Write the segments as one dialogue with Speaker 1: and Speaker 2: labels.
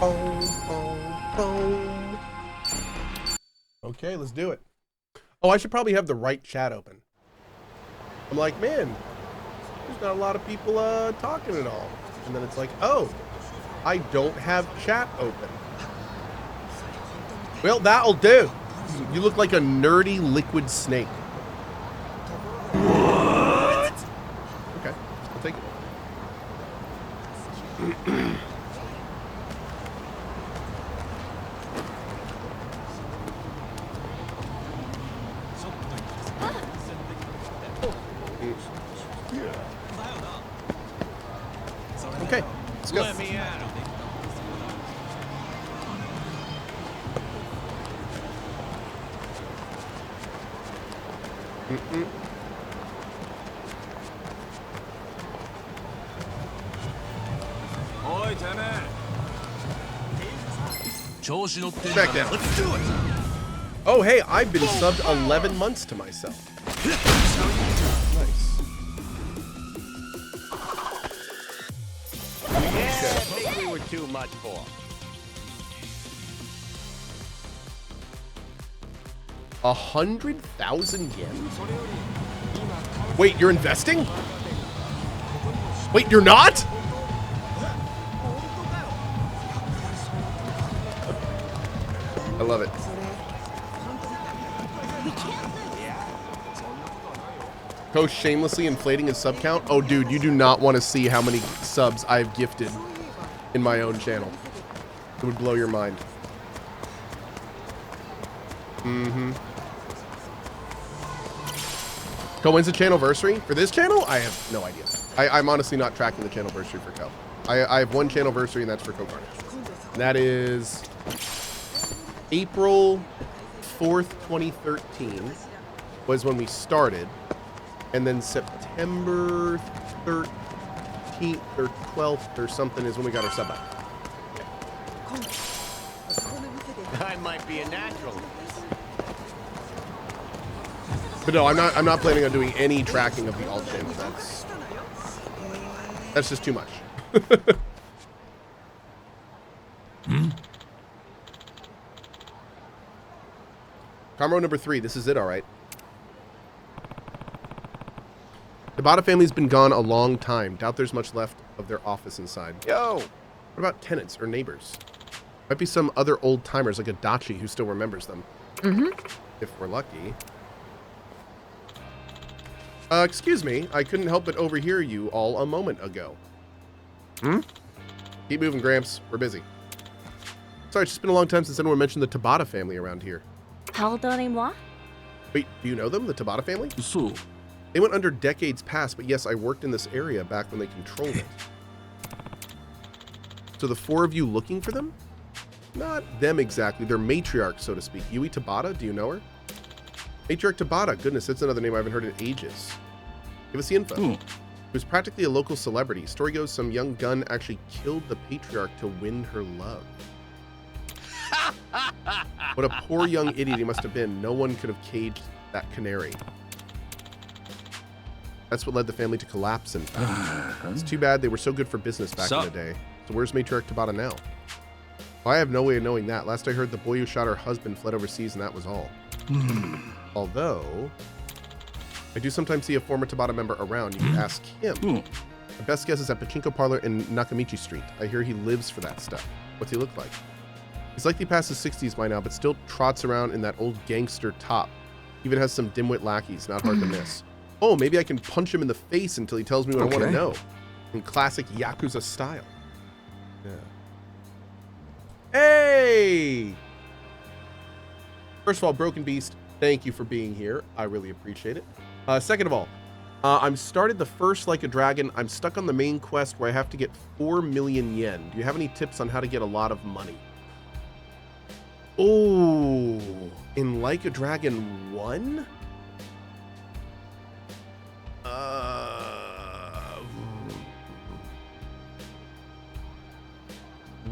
Speaker 1: Boom, boom, boom. Okay, let's do it. Oh, I should probably have the right chat open. I'm like, man, there's not a lot of people talking at all. And then it's like, oh, I don't have chat open. Well, that'll do. You look like a nerdy liquid snake. What? Okay, I'll take it. Okay, let's go.
Speaker 2: Let me at him. Oi,
Speaker 1: Back down.
Speaker 2: Let's do it.
Speaker 1: Oh, hey, I've been subbed 11 months to myself. Nice.
Speaker 3: Yeah, I think we were too much for.
Speaker 1: 100,000 yen? Wait, you're investing? Wait, you're not? I love it. Cohh shamelessly inflating his sub count. Oh, dude, you do not want to see how many subs I've gifted in my own channel. It would blow your mind. Mm-hmm. Cohh, when's the channelversary? For this channel? I have no idea. I'm honestly not tracking the channelversary for Cohh. I have one channelversary, and that's for CohhCarnage. And that is April 4th, 2013 was when we started. And then September 13th or 12th or something is when we got our sub up.
Speaker 3: I might be a natural.
Speaker 1: But no, I'm not planning on doing any tracking of the alt channels. That's just too much. Combo number 3. This is it, all right. The Bada family's been gone a long time. Doubt there's much left of their office inside.
Speaker 3: Yo!
Speaker 1: What about tenants or neighbors? Might be some other old timers like a Dachi who still remembers them. If we're lucky. Excuse me. I couldn't help but overhear you all a moment ago. Keep moving, Gramps. We're busy. Sorry, it's just been a long time since anyone mentioned the Tabata family around here.
Speaker 4: Pardonnez-moi?
Speaker 1: Wait, do you know them, the Tabata family?
Speaker 2: So,
Speaker 1: They went under decades past, but yes, I worked in this area back when they controlled it. So the 4 of you looking for them? Not them exactly. They're matriarchs, so to speak. Yui Tabata, do you know her? Matriarch Tabata. Goodness, that's another name I haven't heard in ages. Give us the info. He was practically a local celebrity. Story goes some young gun actually killed the patriarch to win her love. What a poor young idiot he must have been. No one could have caged that canary. That's what led the family to collapse, in fact. It's too bad they were so good for business back in the day. So where's Matriarch Tabata now? Well, I have no way of knowing that. Last I heard, the boy who shot her husband fled overseas, and that was all. Although, I do sometimes see a former Tabata member around. You can ask him. My best guess is at Pachinko Parlor in Nakamichi Street. I hear he lives for that stuff. What's he look like? He's likely past his 60s by now, but still trots around in that old gangster top. Even has some dimwit lackeys, not hard to miss. Oh, maybe I can punch him in the face until he tells me what I want to know. In classic Yakuza style. Yeah. Hey! First of all, Broken Beast, thank you for being here. I really appreciate it. Second of all, I'm started the first Like a Dragon. I'm stuck on the main quest where I have to get 4 million yen. Do you have any tips on how to get a lot of money? Oh, in Like a Dragon 1?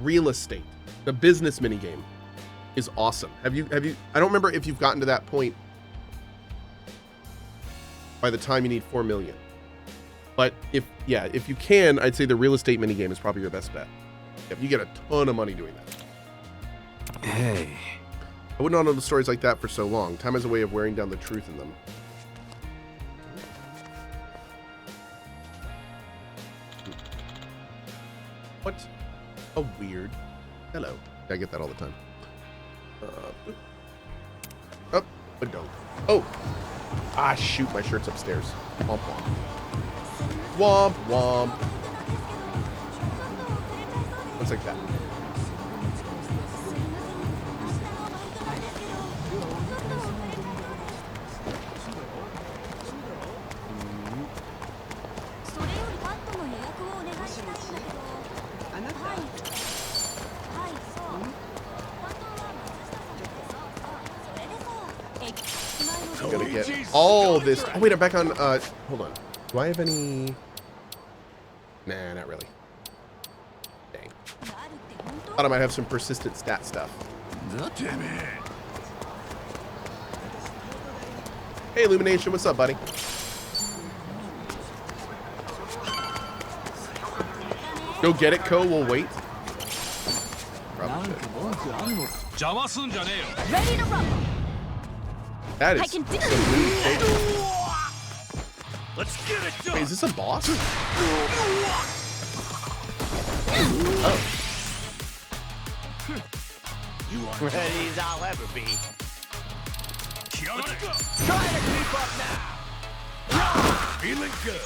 Speaker 1: Real estate, the business minigame, is awesome. Have you? I don't remember if you've gotten to that point by the time you need 4 million. But if you can, I'd say the real estate minigame is probably your best bet. Yep, you get a ton of money doing that.
Speaker 2: Hey.
Speaker 1: I wouldn't know the stories like that for so long. Time has a way of wearing down the truth in them. What a weird... Hello. I get that all the time. Oh, a dog. Oh! Ah, shoot, my shirt's upstairs. Womp womp. Womp womp. Looks like that. I'm gonna get all this. Oh wait, I'm back on. Hold on. Do I have any? Nah, not really. Dang. Thought I might have some persistent stat stuff. Hey, Illumination, what's up, buddy? Go get it, Cohh. We'll wait. Probably should.
Speaker 4: Ready to rumble.
Speaker 1: That
Speaker 4: I
Speaker 1: is
Speaker 4: can do
Speaker 1: some weird shape.
Speaker 3: Let's get it done.
Speaker 1: Hey, is this a boss? Oh.
Speaker 3: You are ready as I'll ever be. Let's go. Try to keep up now. Feeling good.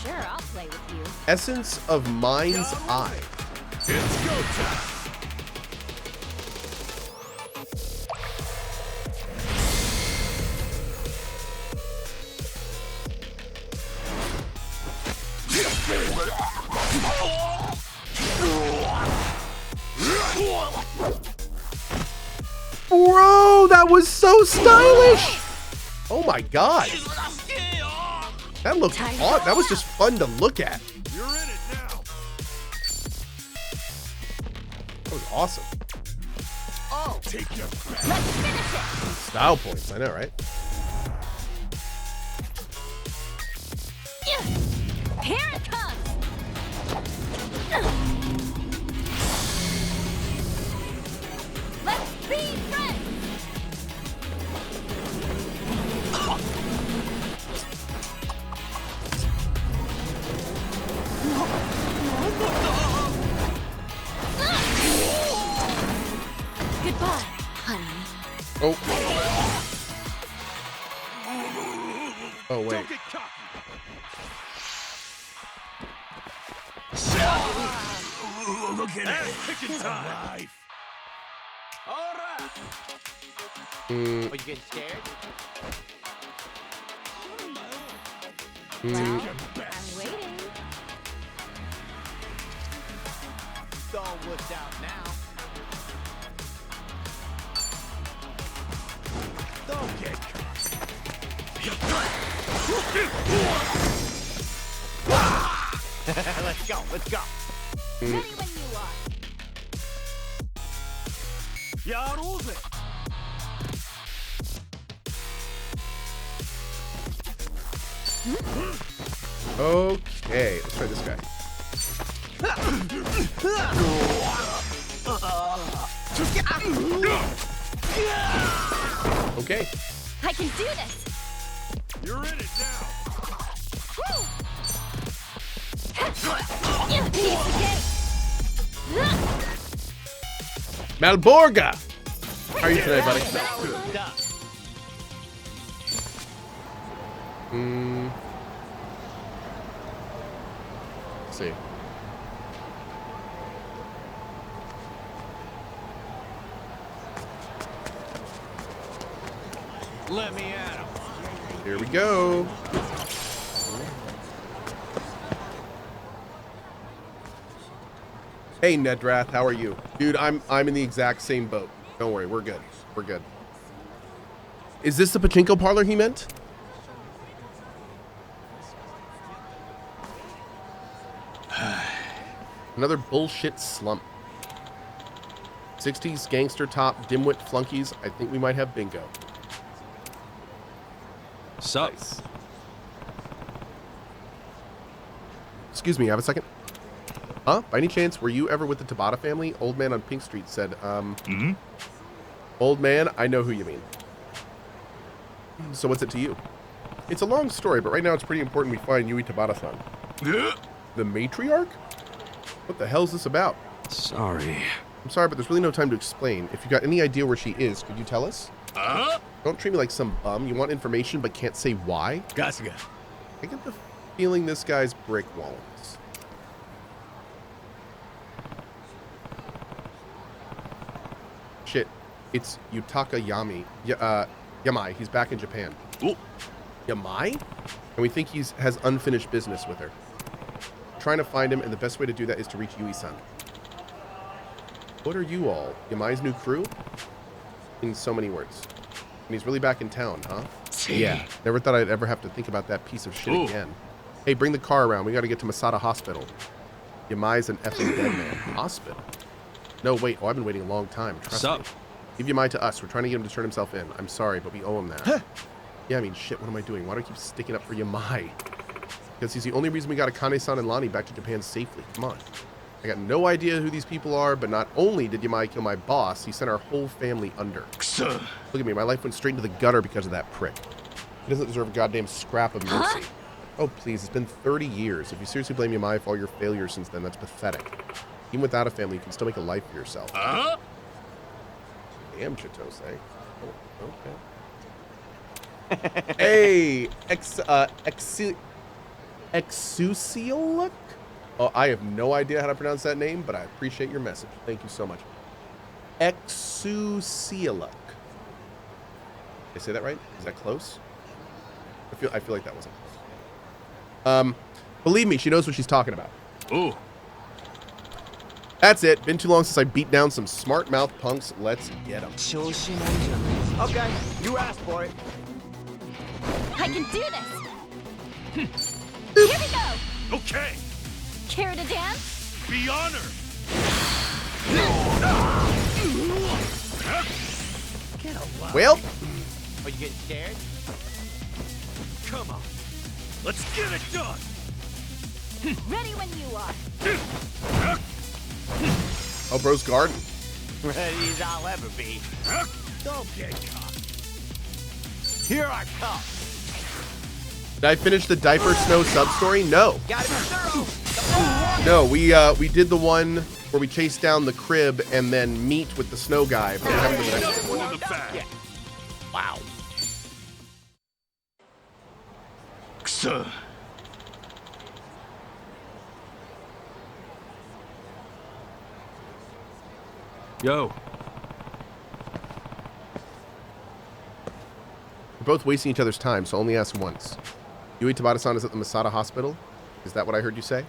Speaker 4: Sure, I'll play with you.
Speaker 1: Essence of Mind's Eye.
Speaker 3: It's go time.
Speaker 1: Bro, that was so stylish. Oh my god. That looked odd. That was just fun to look at.
Speaker 3: You're in it now.
Speaker 1: That was awesome.
Speaker 3: Oh, take your back.
Speaker 4: Let's finish it.
Speaker 1: Style points, I know, right?
Speaker 4: Here it comes. Let's be friends. Goodbye, honey.
Speaker 1: Oh. Oh, wait.
Speaker 3: Don't get cocky. Look at it. Kicking time. All right. Are you getting scared?
Speaker 4: Well, I'm waiting.
Speaker 3: It's all worked out now. Don't get Let's go, let's go.
Speaker 4: Ready when you are.
Speaker 3: Yaruze.
Speaker 1: Okay, let's try this guy. Okay.
Speaker 4: I can do this.
Speaker 3: You're in it now.
Speaker 4: Woo! Piece of cake.
Speaker 1: Malborga! How are you today, buddy?
Speaker 3: Done.
Speaker 1: Let's see.
Speaker 3: Let me at him.
Speaker 1: Here we go. Hey Nedrath, how are you? Dude, I'm in the exact same boat. Don't worry, we're good. We're good. Is this the pachinko parlor he meant? Another bullshit slump. 60s gangster top dimwit flunkies. I think we might have bingo.
Speaker 2: Sup?
Speaker 1: Nice. Excuse me, have a second? Huh? By any chance, were you ever with the Tabata family? Old man on Pink Street said, Old man, I know who you mean. So what's it to you? It's a long story, but right now it's pretty important we find Yui Tabata-san. The matriarch? What the hell is this about?
Speaker 2: Sorry.
Speaker 1: I'm sorry, but there's really no time to explain. If you got any idea where she is, could you tell us? Don't treat me like some bum. You want information but can't say why?
Speaker 3: Gotcha.
Speaker 1: I get the feeling this guy's brick wallets. Shit. It's Yutaka Yamai. He's back in Japan.
Speaker 3: Ooh.
Speaker 1: Yamai? And we think he has unfinished business with her. Trying to find him, and the best way to do that is to reach Yui-san. What are you all? Yamai's new crew? In so many words. And he's really back in town, huh? Yeah. Never thought I'd ever have to think about that piece of shit again. Hey, bring the car around. We got to get to Masada Hospital. Yamai's an effing dead man. Hospital? No, wait. Oh, I've been waiting a long time. Trust me. Give Yamai to us. We're trying to get him to turn himself in. I'm sorry, but we owe him that. Yeah, I mean, shit, what am I doing? Why do I keep sticking up for Yamai? Because he's the only reason we got Akane-san and Lani back to Japan safely. Come on. I got no idea who these people are, but not only did Yamai kill my boss, he sent our whole family under. Look at me, my life went straight into the gutter because of that prick. He doesn't deserve a goddamn scrap of mercy. Oh, please, it's been 30 years. If you seriously blame Yamai for all your failures since then, that's pathetic. Even without a family, you can still make a life for yourself. Damn, Chitose. Oh, okay. Hey, Exusioluk? Oh, I have no idea how to pronounce that name, but I appreciate your message. Thank you so much. Exusioluk. Did I say that right? Is that close? I feel like that wasn't close. Believe me, she knows what she's talking about.
Speaker 3: Ooh.
Speaker 1: That's it. Been too long since I beat down some smart mouth punks. Let's get them.
Speaker 3: Okay, you asked for it.
Speaker 4: I can do this. Here we go.
Speaker 3: Okay,
Speaker 4: Care to dance?
Speaker 3: be honored. Get away.
Speaker 1: Well,
Speaker 3: Are you getting scared? Come on, let's get it done.
Speaker 4: Ready when you are.
Speaker 1: oh, bro's garden.
Speaker 3: Ready as I'll ever be. Don't get caught. Here I come.
Speaker 1: Did I finish the Diaper Snow sub-story? No.
Speaker 3: Gotta be thorough.
Speaker 1: No, we did the one where we chase down the crib and then meet with the snow guy. But we haven't done the next one.
Speaker 3: More than the fact. Yeah. Wow.
Speaker 2: Yo.
Speaker 1: We're both wasting each other's time, so only ask once. Yui Tabata-san is at the Masada Hospital? Is that what I heard you say?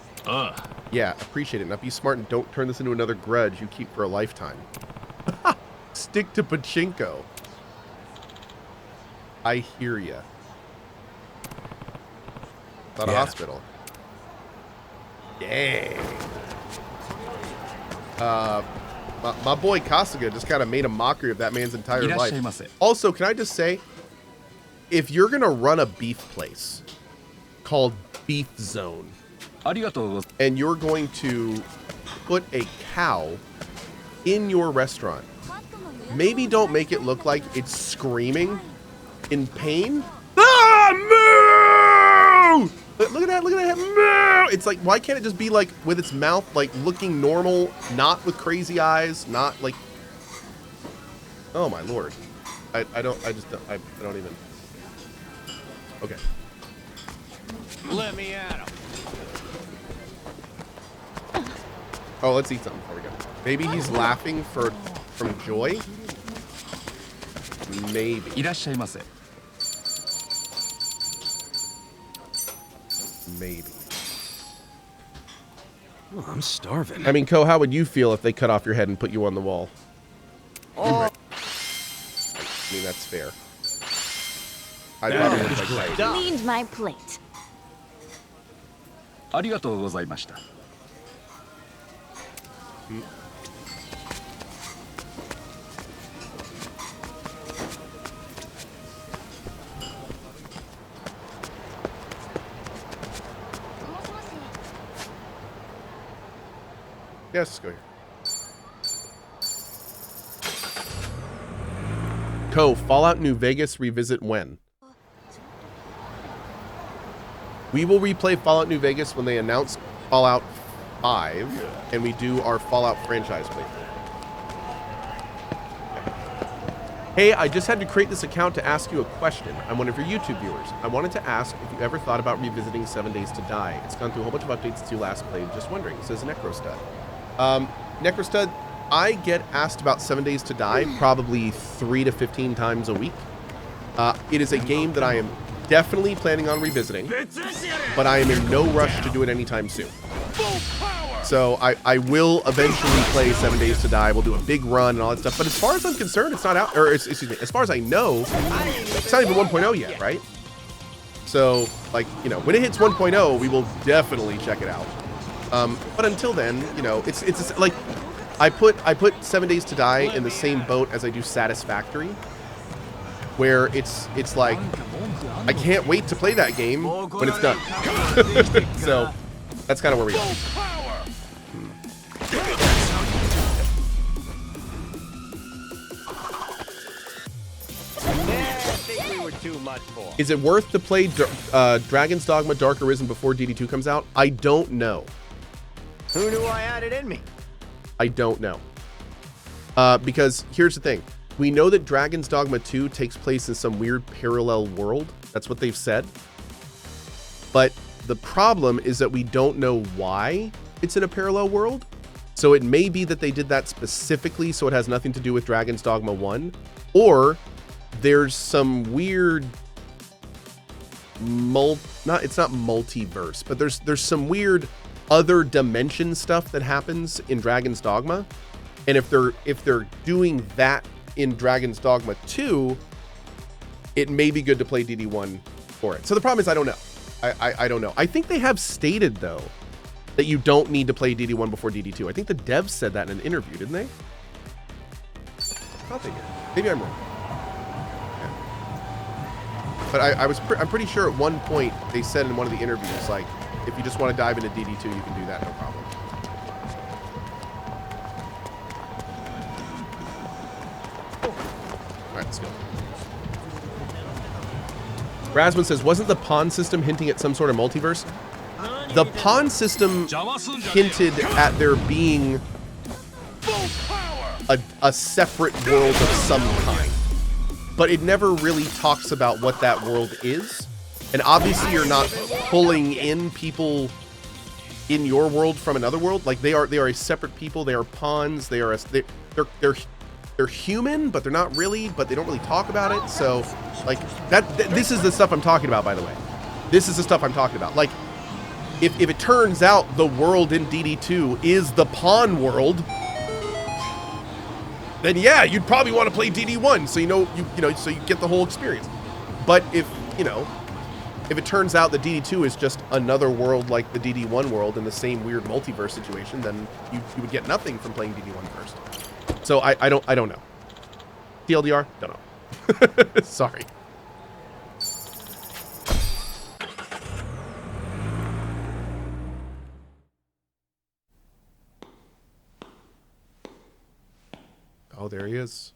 Speaker 1: Yeah, appreciate it. Now be smart and don't turn this into another grudge you keep for a lifetime. Stick to pachinko. I hear ya. Masada Hospital. Dang. My boy Kasuga just kind of made a mockery of that man's entire life. Also, can I just say, if you're going to run a beef place called Beef Zone, and you're going to put a cow in your restaurant, maybe don't make it look like it's screaming in pain. Ah, moo! Look at that, moo! It's like, why can't it just be like with its mouth, like looking normal, not with crazy eyes, not like, oh my lord. I don't even. Okay.
Speaker 3: Let me at him.
Speaker 1: Oh, let's eat something before we go. Maybe he's laughing from joy? Maybe. Maybe.
Speaker 2: Oh, I'm starving.
Speaker 1: I mean, Cohh, how would you feel if they cut off your head and put you on the wall? I mean, that's fair. I'd probably look like that.
Speaker 4: Cleaned my plate.
Speaker 1: Yeah, let's just go here. Cohh, Fallout New Vegas revisit when? We will replay Fallout New Vegas when they announce Fallout 5 and we do our Fallout franchise playthrough. Hey, I just had to create this account to ask you a question. I'm one of your YouTube viewers. I wanted to ask if you ever thought about revisiting 7 Days to Die. It's gone through a whole bunch of updates since you last played. Just wondering, says Necrostud. Necrostud, I get asked about 7 Days to Die probably 3 to 15 times a week. It is a game that I am definitely planning on revisiting, but I am in no rush to do it anytime soon. So I will eventually play 7 Days to Die. We'll do a big run and all that stuff. But as far as I'm concerned, it's not out, or excuse me, as far as I know, it's not even 1.0 yet, right? So, like, you know, when it hits 1.0, we will definitely check it out. But until then, you know, it's like, I put 7 Days to Die in the same boat as I do Satisfactory, where it's like, I can't wait to play that game when it's done. So that's kind of where we are.
Speaker 3: Too much for.
Speaker 1: Is it worth to play Dragon's Dogma Dark Arisen before DD2 comes out? I don't know.
Speaker 3: Who knew I had it in me?
Speaker 1: I don't know. Because here's the thing. We know that Dragon's Dogma 2 takes place in some weird parallel world. That's what they've said. But the problem is that we don't know why it's in a parallel world. So it may be that they did that specifically so it has nothing to do with Dragon's Dogma 1. Or there's some weird it's not multiverse, but there's some weird other dimension stuff that happens in Dragon's Dogma. And if they're doing that in Dragon's Dogma 2, it may be good to play DD1 for it. So the problem is I don't know. I don't know. I think they have stated though that you don't need to play DD1 before DD2. I think the devs said that in an interview, didn't they? I thought they did. Maybe I'm wrong. But I'm pretty sure at one point they said in one of the interviews, like, if you just want to dive into DD2, you can do that, no problem. All right, let's go. Rasmus says, wasn't the pawn system hinting at some sort of multiverse? The pawn system hinted at there being a separate world of some kind. But it never really talks about what that world is. And obviously you're not pulling in people in your world from another world. Like they are a separate people. They are pawns. They're human, but they're not really, but they don't really talk about it. So like this is the stuff I'm talking about, by the way. This is the stuff I'm talking about. Like if it turns out the world in DD2 is the pawn world, then yeah, you'd probably want to play DD1, so you know, so you get the whole experience. But if it turns out that DD2 is just another world like the DD1 world in the same weird multiverse situation, then you would get nothing from playing DD1 first. So I don't know. TLDR, don't know. Sorry. Oh, there he is.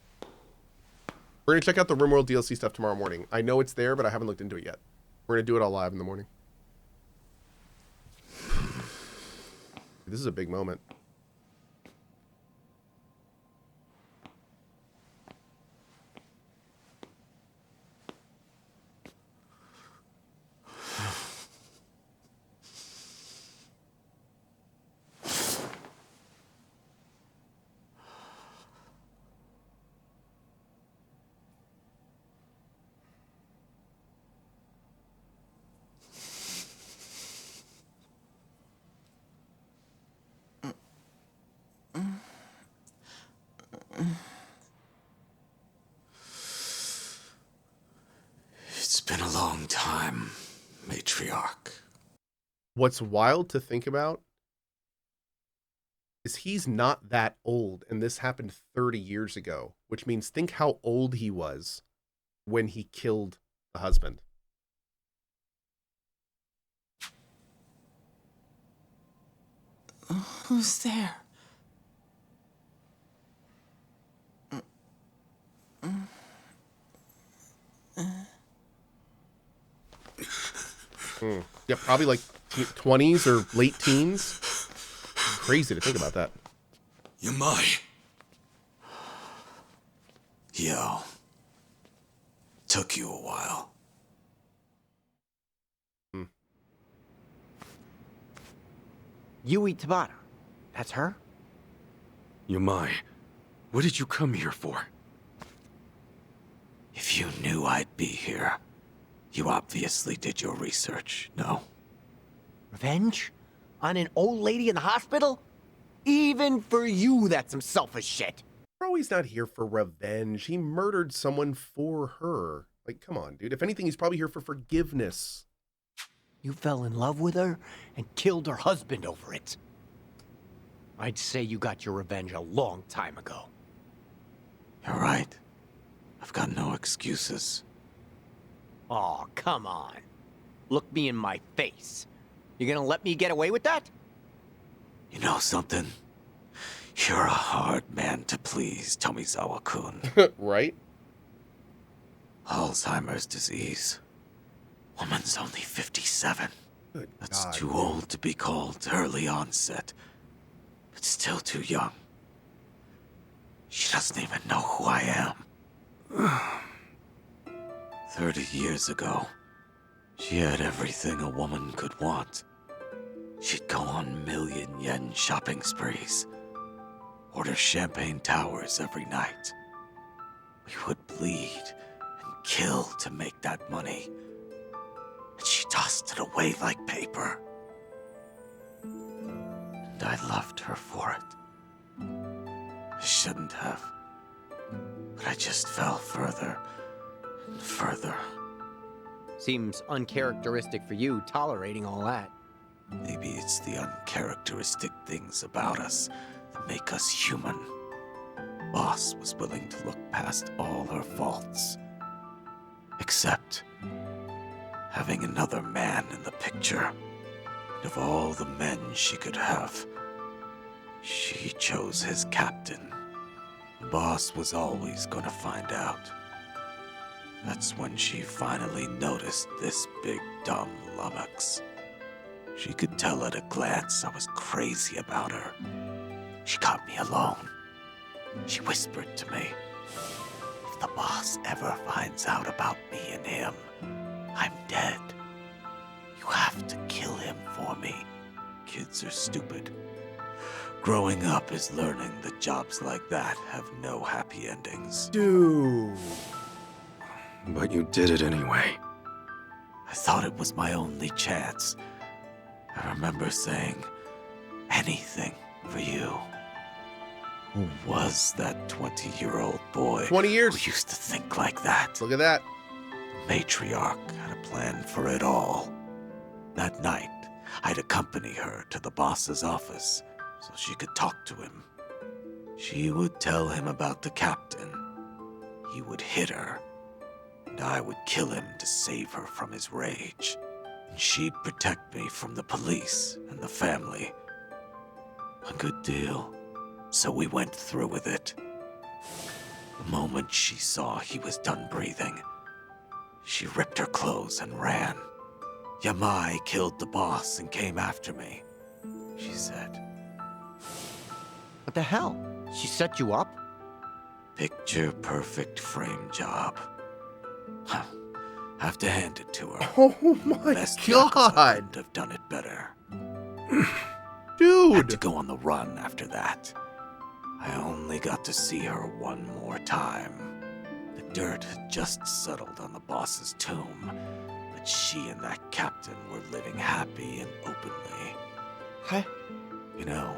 Speaker 1: We're going to check out the RimWorld DLC stuff tomorrow morning. I know it's there, but I haven't looked into it yet. We're going to do it all live in the morning. This is a big moment.
Speaker 2: It's been a long time, matriarch.
Speaker 1: What's wild to think about is he's not that old, and this happened 30 years ago, which means think how old he was when he killed the husband.
Speaker 5: Who's there?
Speaker 1: Yeah, probably like 20s or late teens. Crazy to think about that.
Speaker 2: Yamai. Yo. Took you a while.
Speaker 5: Yui Tabata. That's her?
Speaker 6: Yamai, what did you come here for?
Speaker 2: If you knew I'd be here, you obviously did your research, no?
Speaker 5: Revenge? On an old lady in the hospital? Even for you, that's some selfish shit.
Speaker 1: Bro, he's not here for revenge. He murdered someone for her. Like, come on, dude. If anything, he's probably here for forgiveness.
Speaker 5: You fell in love with her and killed her husband over it. I'd say you got your revenge a long time ago.
Speaker 2: You're right. I've got no excuses.
Speaker 5: Aw, come on. Look me in my face. You gonna let me get away with that?
Speaker 2: You know something? You're a hard man to please, Tomizawa-kun.
Speaker 1: Right?
Speaker 2: Alzheimer's disease. Woman's only 57.
Speaker 1: Good
Speaker 2: That's
Speaker 1: God,
Speaker 2: too
Speaker 1: dude.
Speaker 2: old to be called early onset. But still too young. She doesn't even know who I am. 30 years ago, she had everything a woman could want. She'd go on million-yen shopping sprees. Order champagne towers every night. We would bleed and kill to make that money. And she tossed it away like paper. And I loved her for it. I shouldn't have. But I just fell further and further.
Speaker 5: Seems uncharacteristic for you, tolerating all that.
Speaker 2: Maybe it's the uncharacteristic things about us that make us human. Boss was willing to look past all her faults. Except having another man in the picture. And of all the men she could have, she chose his captain. Boss was always gonna find out. That's when she finally noticed this big dumb lummox. She could tell at a glance I was crazy about her. She caught me alone. She whispered to me, if the boss ever finds out about me and him, I'm dead. You have to kill him for me. Kids are stupid. Growing up is learning that jobs like that have no happy endings.
Speaker 1: Dude.
Speaker 6: But you did it anyway.
Speaker 2: I thought it was my only chance. I remember saying, anything for you. Who was that 20-year-old boy
Speaker 1: 20 years.
Speaker 2: who used to think like that?
Speaker 1: Look at that.
Speaker 2: The matriarch had a plan for it all. That night, I'd accompany her to the boss's office so she could talk to him. She would tell him about the captain. He would hit her, and I would kill him to save her from his rage. And she'd protect me from the police and the family. A good deal. So we went through with it. The moment she saw he was done breathing, she ripped her clothes and ran. Yamai killed the boss and came after me, she said.
Speaker 5: What the hell? She set you up?
Speaker 2: Picture-perfect frame job. Huh. Have to hand it to her.
Speaker 1: Oh my
Speaker 2: Best Yakuza
Speaker 1: God.
Speaker 2: couldn't have done it better. Had to
Speaker 1: Dude.
Speaker 2: go on the run after that. I only got to see her one more time. The dirt had just settled on the boss's tomb, but she and that captain were living happy and openly.
Speaker 5: Huh?
Speaker 2: You know,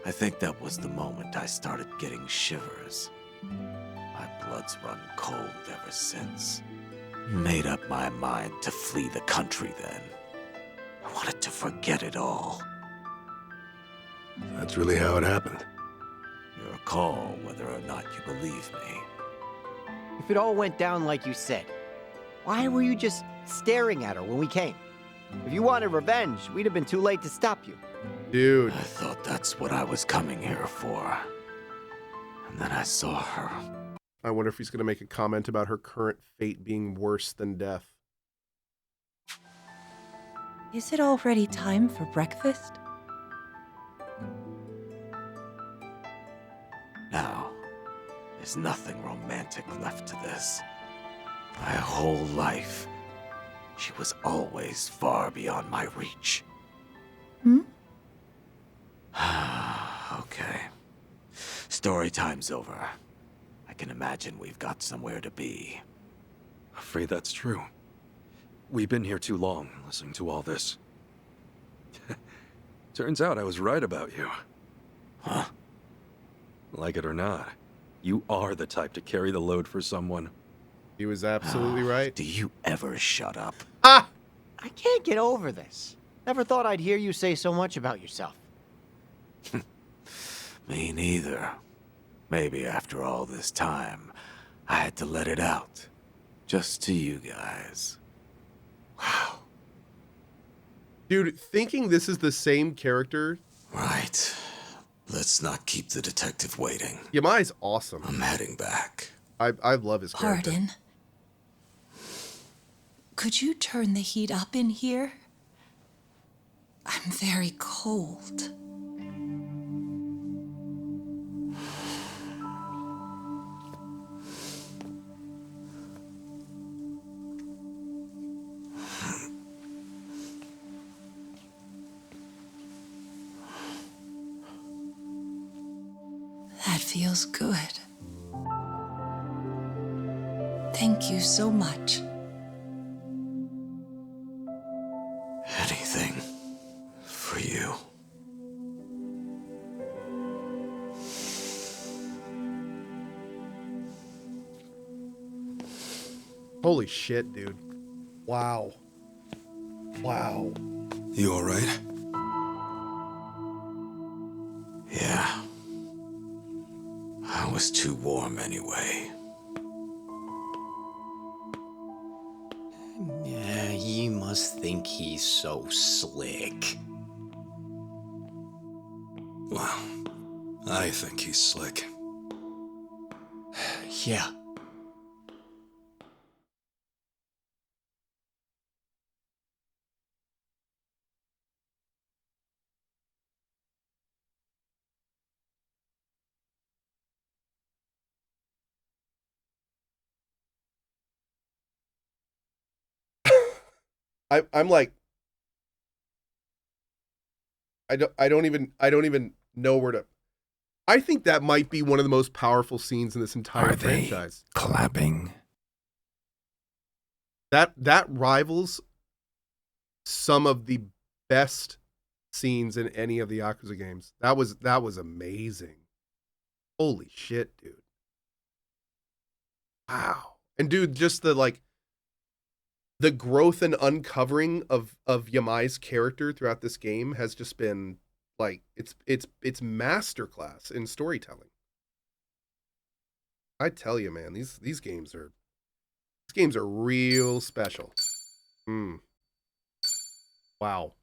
Speaker 2: I think that was the moment I started getting shivers. My blood's run cold ever since. Made up my mind to flee the country then. I wanted to forget it all.
Speaker 6: That's really how it happened.
Speaker 2: Your call whether or not you believe me.
Speaker 5: If it all went down like you said, why were you just staring at her when we came? If you wanted revenge, we'd have been too late to stop you.
Speaker 1: Dude.
Speaker 2: I thought that's what I was coming here for. And then I saw her.
Speaker 1: I wonder if he's going to make a comment about her current fate being worse than death.
Speaker 7: Is it already time for breakfast?
Speaker 2: No, there's nothing romantic left to this. My whole life, she was always far beyond my reach.
Speaker 7: Hmm?
Speaker 2: Okay. Story time's over. I can imagine we've got somewhere to be.
Speaker 6: Afraid that's true. We've been here too long, listening to all this. Turns out I was right about you.
Speaker 2: Huh?
Speaker 6: Like it or not, you are the type to carry the load for someone.
Speaker 1: He was absolutely right.
Speaker 2: Do you ever shut up?
Speaker 1: Ah!
Speaker 5: I can't get over this. Never thought I'd hear you say so much about yourself.
Speaker 2: Me neither. Maybe after all this time, I had to let it out. Just to you guys. Wow.
Speaker 1: Dude, thinking this is the same character,
Speaker 2: Right. Let's not keep the detective waiting.
Speaker 1: Yamai's awesome.
Speaker 2: I'm heading back.
Speaker 1: I love his character.
Speaker 7: Pardon? Could you turn the heat up in here? I'm very cold. That feels good. Thank you so much.
Speaker 2: Anything for you.
Speaker 1: Holy shit, dude. Wow. Wow.
Speaker 6: You all right?
Speaker 2: Yeah. I was too warm anyway.
Speaker 8: Yeah, you must think he's so slick.
Speaker 6: Well, I think he's slick.
Speaker 8: Yeah.
Speaker 1: I'm like, I don't even know where to. I think that might be one of the most powerful scenes in this entire franchise.
Speaker 2: Clapping?
Speaker 1: That rivals some of the best scenes in any of the Yakuza games. That was amazing. Holy shit, dude. Wow. And dude, just the growth and uncovering of Yamai's character throughout this game has just been like it's masterclass in storytelling. I tell you, man, these games are real special. Wow.